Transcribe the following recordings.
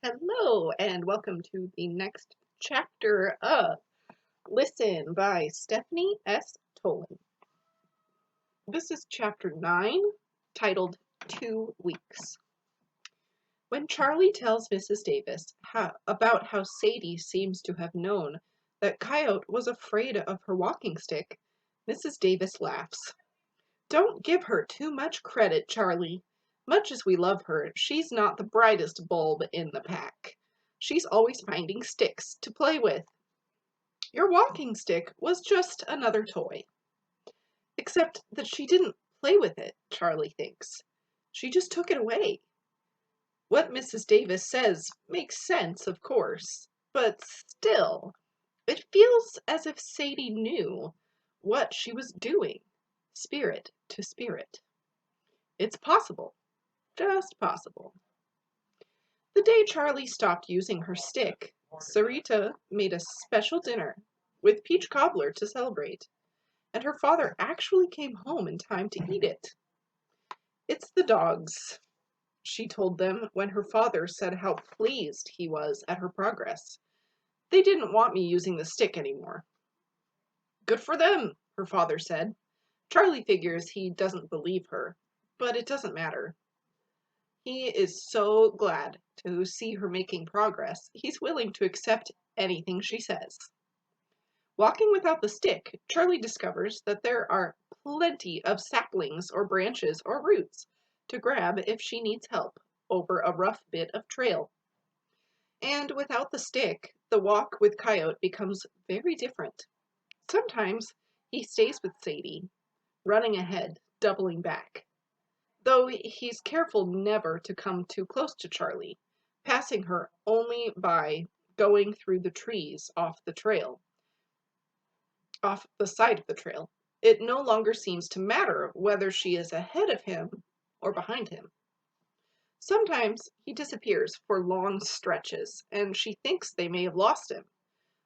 Hello, and welcome to the next chapter of Listen by Stephanie S. Tolan. This is chapter 9, titled 2 Weeks. When Charlie tells Mrs. Davis about how Sadie seems to have known that Coyote was afraid of her walking stick, Mrs. Davis laughs. Don't give her too much credit, Charlie. Much as we love her, she's not the brightest bulb in the pack. She's always finding sticks to play with. Your walking stick was just another toy. Except that she didn't play with it, Charlie thinks. She just took it away. What Mrs. Davis says makes sense, of course, but still, it feels as if Sadie knew what she was doing, spirit to spirit. It's possible, just possible. The day Charlie stopped using her stick, Sarita made a special dinner with peach cobbler to celebrate, and her father actually came home in time to eat it. It's the dogs, she told them when her father said how pleased he was at her progress. They didn't want me using the stick anymore. Good for them, her father said. Charlie figures he doesn't believe her, but it doesn't matter. He is so glad to see her making progress, he's willing to accept anything she says. Walking without the stick, Charlie discovers that there are plenty of saplings or branches or roots to grab if she needs help over a rough bit of trail. And without the stick, the walk with Coyote becomes very different. Sometimes he stays with Sadie, running ahead, doubling back, though he's careful never to come too close to Charlie, passing her only by going through the trees off the side of the trail. It no longer seems to matter whether she is ahead of him or behind him. Sometimes he disappears for long stretches, and she thinks they may have lost him.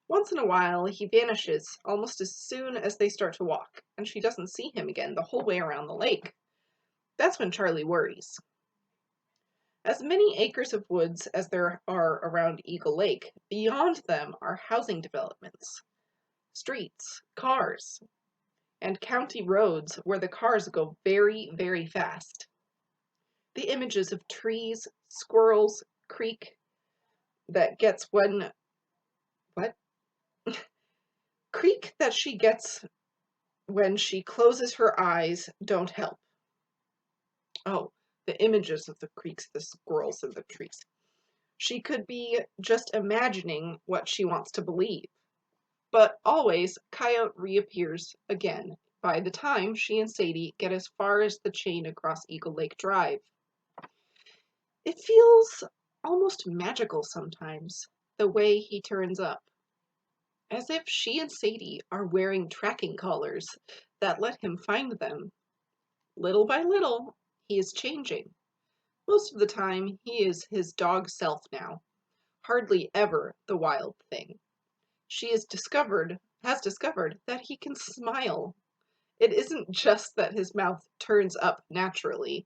Once in a while, he vanishes almost as soon as they start to walk, and she doesn't see him again the whole way around the lake. That's when Charlie worries. As many acres of woods as there are around Eagle Lake, beyond them are housing developments, streets, cars, and county roads where the cars go very, very fast. The images of trees, squirrels, creek that gets when what? Creek that she gets when she closes her eyes don't help. Oh, the images of the creeks, the squirrels, and the trees. She could be just imagining what she wants to believe. But always, Coyote reappears again by the time she and Sadie get as far as the chain across Eagle Lake Drive. It feels almost magical sometimes, the way he turns up, as if she and Sadie are wearing tracking collars that let him find them. Little by little, he is changing. Most of the time, he is his dog self now, hardly ever the wild thing. She has discovered that he can smile. It isn't just that his mouth turns up naturally.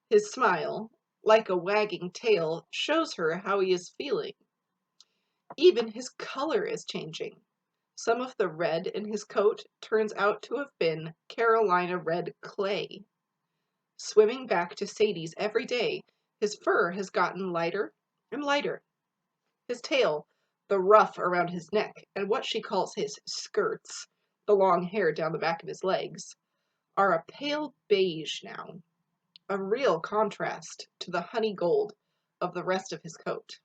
His smile, like a wagging tail, shows her how he is feeling. Even his color is changing. Some of the red in his coat turns out to have been Carolina red clay. Swimming back to Sadie's every day, his fur has gotten lighter and lighter. His tail, the ruff around his neck, and what she calls his skirts, the long hair down the back of his legs, are a pale beige now, a real contrast to the honey gold of the rest of his coat.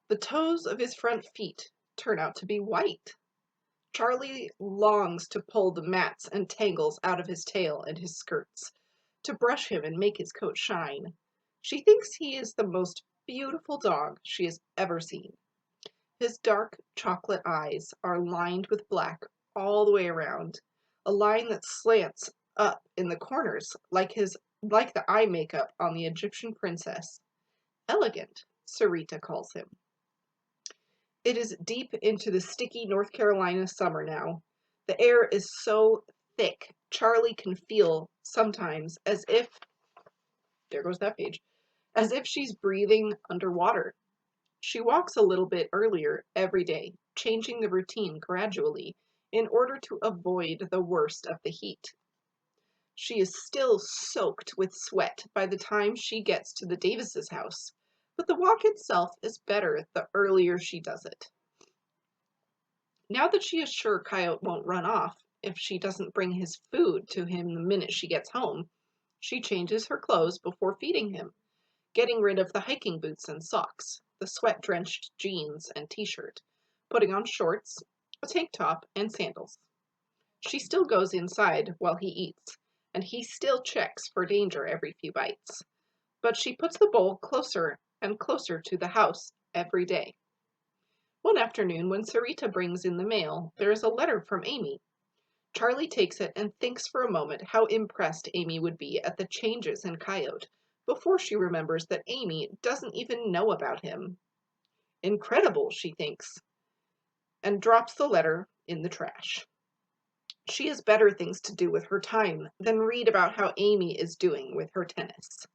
The toes of his front feet turn out to be white. Charlie longs to pull the mats and tangles out of his tail and his skirts, to brush him and make his coat shine. She thinks he is the most beautiful dog she has ever seen. His dark chocolate eyes are lined with black all the way around, a line that slants up in the corners like the eye makeup on the Egyptian princess. Elegant, Sarita calls him. It is deep into the sticky North Carolina summer now. The air is so thick, Charlie can feel sometimes as if, there goes that page, as if she's breathing underwater. She walks a little bit earlier every day, changing the routine gradually in order to avoid the worst of the heat. She is still soaked with sweat by the time she gets to the Davises' house, but the walk itself is better the earlier she does it. Now that she is sure Coyote won't run off if she doesn't bring his food to him the minute she gets home, she changes her clothes before feeding him, getting rid of the hiking boots and socks, the sweat-drenched jeans and t-shirt, putting on shorts, a tank top, and sandals. She still goes inside while he eats, and he still checks for danger every few bites, but she puts the bowl closer and closer to the house every day. One afternoon, when Sarita brings in the mail, there is a letter from Amy. Charlie takes it and thinks for a moment how impressed Amy would be at the changes in Coyote before she remembers that Amy doesn't even know about him. Incredible, she thinks, and drops the letter in the trash. She has better things to do with her time than read about how Amy is doing with her tennis.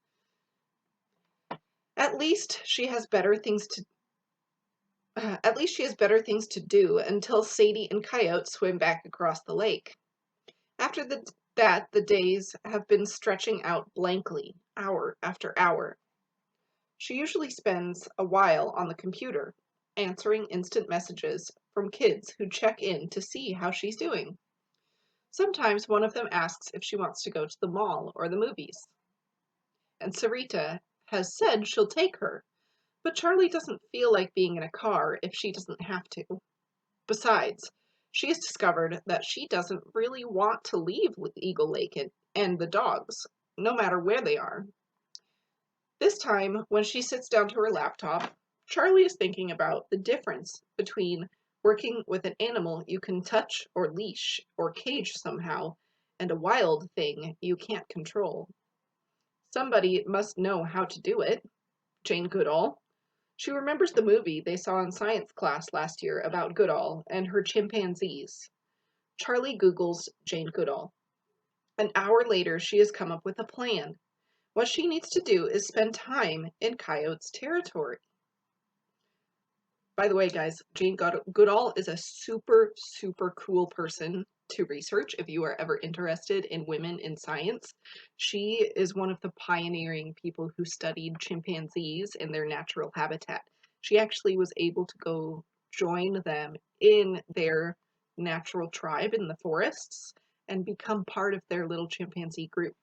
At least she has better things to do until Sadie and Coyote swim back across the lake. After that, the days have been stretching out blankly, hour after hour. She usually spends a while on the computer, answering instant messages from kids who check in to see how she's doing. Sometimes one of them asks if she wants to go to the mall or the movies. And Sarita has said she'll take her, but Charlie doesn't feel like being in a car if she doesn't have to. Besides, she has discovered that she doesn't really want to leave Eagle Lake and the dogs, no matter where they are. This time, when she sits down to her laptop, Charlie is thinking about the difference between working with an animal you can touch or leash or cage somehow and a wild thing you can't control. Somebody must know how to do it. Jane Goodall. She remembers the movie they saw in science class last year about Goodall and her chimpanzees. Charlie Googles Jane Goodall. An hour later, she has come up with a plan. What she needs to do is spend time in Coyote's territory. By the way, guys, Jane Goodall is a super, super cool person to research if you are ever interested in women in science. She is one of the pioneering people who studied chimpanzees in their natural habitat. She actually was able to go join them in their natural tribe in the forests and become part of their little chimpanzee group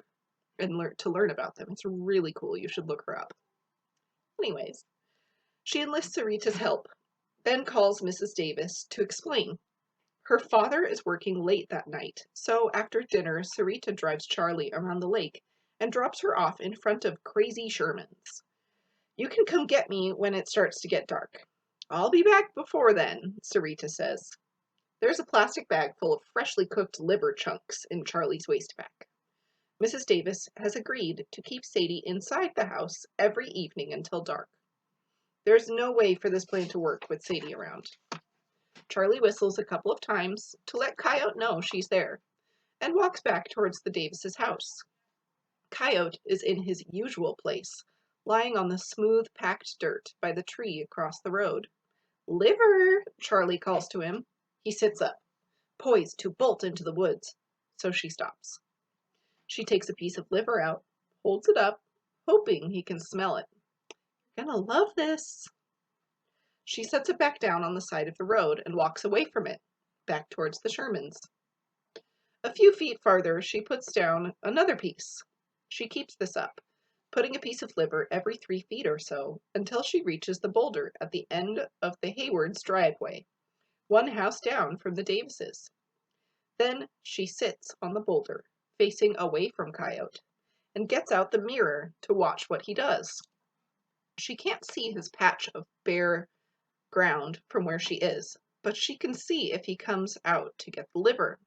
and learn about them. It's really cool. You should look her up. Anyways, she enlists Sarita's help, then calls Mrs. Davis to explain. Her father is working late that night, so after dinner, Sarita drives Charlie around the lake and drops her off in front of Crazy Sherman's. You can come get me when it starts to get dark. I'll be back before then, Sarita says. There's a plastic bag full of freshly cooked liver chunks in Charlie's waistbag. Mrs. Davis has agreed to keep Sadie inside the house every evening until dark. There's no way for this plan to work with Sadie around. Charlie whistles a couple of times to let Coyote know she's there and walks back towards the Davises' house. Coyote is in his usual place, lying on the smooth, packed dirt by the tree across the road. Liver, Charlie calls to him. He sits up, poised to bolt into the woods, so she stops. She takes a piece of liver out, holds it up, hoping he can smell it. Gonna love this. She sets it back down on the side of the road and walks away from it, back towards the Shermans. A few feet farther, she puts down another piece. She keeps this up, putting a piece of liver every 3 feet or so until she reaches the boulder at the end of the Hayward's driveway, one house down from the Davises. Then she sits on the boulder, facing away from Coyote, and gets out the mirror to watch what he does. She can't see his patch of bare ground from where she is, but she can see if he comes out to get the liver.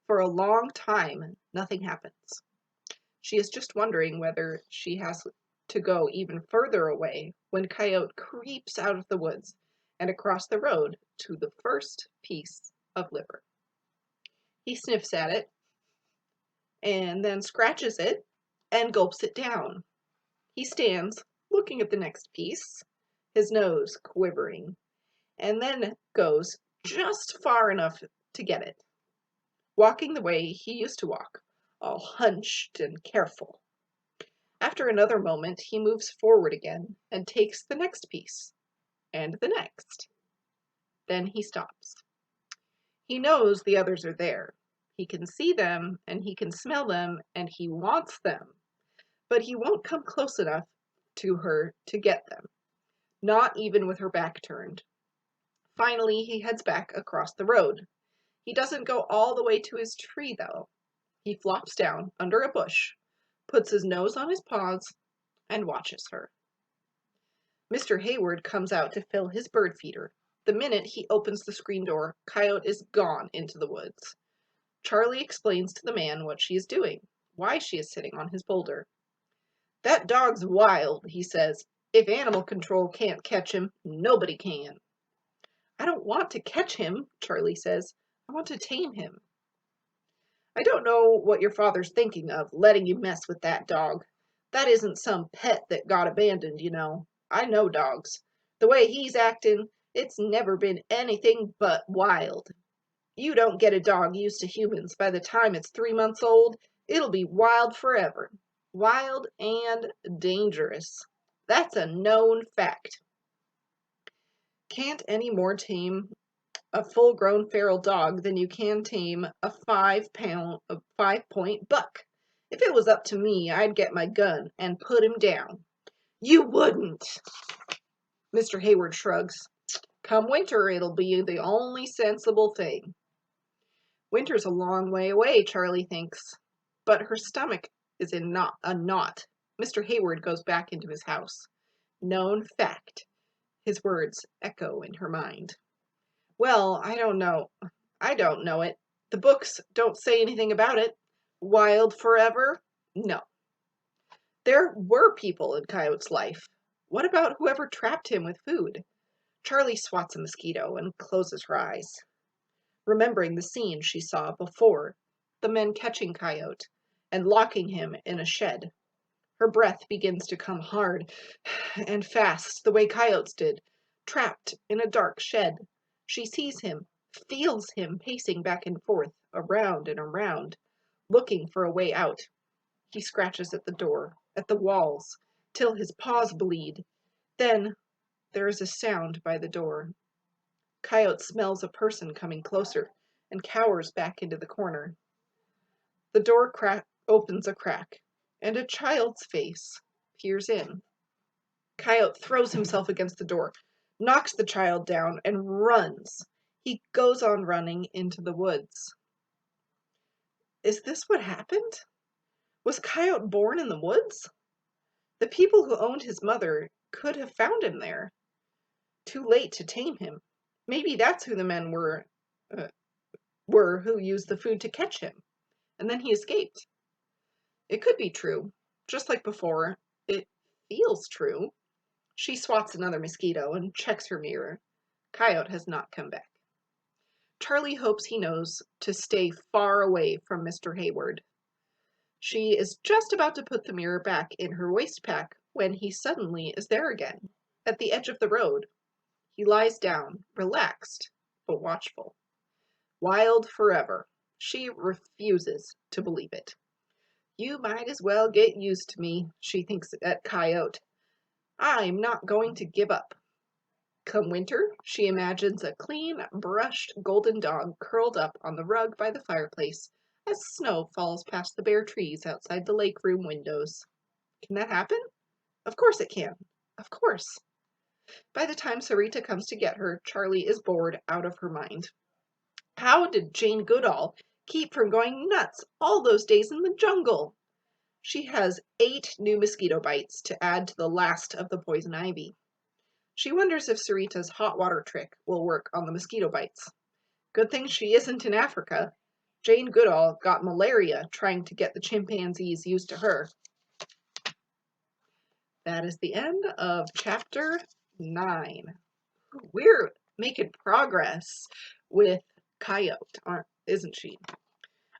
For a long time, nothing happens. She is just wondering whether she has to go even further away when Coyote creeps out of the woods and across the road to the first piece of liver. He sniffs at it and then scratches it and gulps it down. He stands, looking at the next piece, his nose quivering, and then goes just far enough to get it, walking the way he used to walk, all hunched and careful. After another moment, he moves forward again and takes the next piece, and the next. Then he stops. He knows the others are there. He can see them, and he can smell them, and he wants them. But he won't come close enough to her to get them, not even with her back turned. Finally, he heads back across the road. He doesn't go all the way to his tree, though. He flops down under a bush, puts his nose on his paws, and watches her. Mr. Hayward comes out to fill his bird feeder. The minute he opens the screen door, Coyote is gone into the woods. Charlie explains to the man what she is doing, why she is sitting on his boulder. "That dog's wild," he says. "If animal control can't catch him, nobody can." "I don't want to catch him," Charlie says. "I want to tame him." "I don't know what your father's thinking of, letting you mess with that dog. That isn't some pet that got abandoned, you know. I know dogs. The way he's acting, it's never been anything but wild. You don't get a dog used to humans. By the time it's 3 months old, it'll be wild forever. Wild and dangerous. That's a known fact. Can't any more tame a full-grown feral dog than you can tame a 5-point buck. If it was up to me, I'd get my gun and put him down." "You wouldn't." Mr. Hayward shrugs. "Come winter, it'll be the only sensible thing." Winter's a long way away, Charlie thinks, but her stomach is in a knot. Mr. Hayward goes back into his house. Known fact. His words echo in her mind. "Well, I don't know. I don't know it. The books don't say anything about it. Wild forever? No. There were people in Coyote's life. What about whoever trapped him with food?" Charlie swats a mosquito and closes her eyes, remembering the scene she saw before, the men catching Coyote and locking him in a shed. Her breath begins to come hard and fast, the way Coyote's did, trapped in a dark shed. She sees him, feels him pacing back and forth, around and around, looking for a way out. He scratches at the door, at the walls, till his paws bleed. Then there is a sound by the door. Coyote smells a person coming closer and cowers back into the corner. The door opens a crack, and a child's face peers in. Coyote throws himself against the door, knocks the child down, and runs. He goes on running into the woods. Is this what happened? Was Coyote born in the woods? The people who owned his mother could have found him there. Too late to tame him. Maybe that's who the men were who used the food to catch him, and then he escaped. It could be true. Just like before, it feels true. She swats another mosquito and checks her mirror. Coyote has not come back. Charlie hopes he knows to stay far away from Mr. Hayward. She is just about to put the mirror back in her waist pack when he suddenly is there again, at the edge of the road. He lies down, relaxed, but watchful. Wild forever. She refuses to believe it. "You might as well get used to me," she thinks at Coyote. "I'm not going to give up." Come winter, she imagines a clean, brushed golden dog curled up on the rug by the fireplace as snow falls past the bare trees outside the lake room windows. Can that happen? Of course it can. Of course. By the time Sarita comes to get her, Charlie is bored out of her mind. How did Jane Goodall keep from going nuts all those days in the jungle? She has 8 new mosquito bites to add to the last of the poison ivy. She wonders if Sarita's hot water trick will work on the mosquito bites. Good thing she isn't in Africa. Jane Goodall got malaria trying to get the chimpanzees used to her. That is the end of chapter 9. We're making progress with Coyote, isn't she?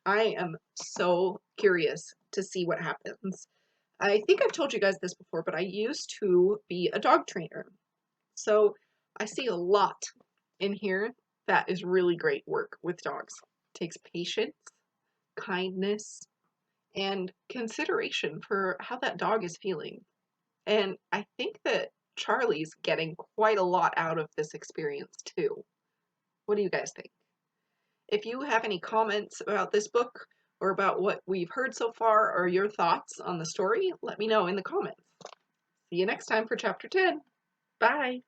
I am so curious to see what happens. I think I've told you guys this before, but I used to be a dog trainer. So I see a lot in here that is really great work with dogs. It takes patience, kindness, and consideration for how that dog is feeling. And I think that Charlie's getting quite a lot out of this experience too. What do you guys think? If you have any comments about this book or about what we've heard so far or your thoughts on the story, let me know in the comments. See you next time for Chapter 10. Bye!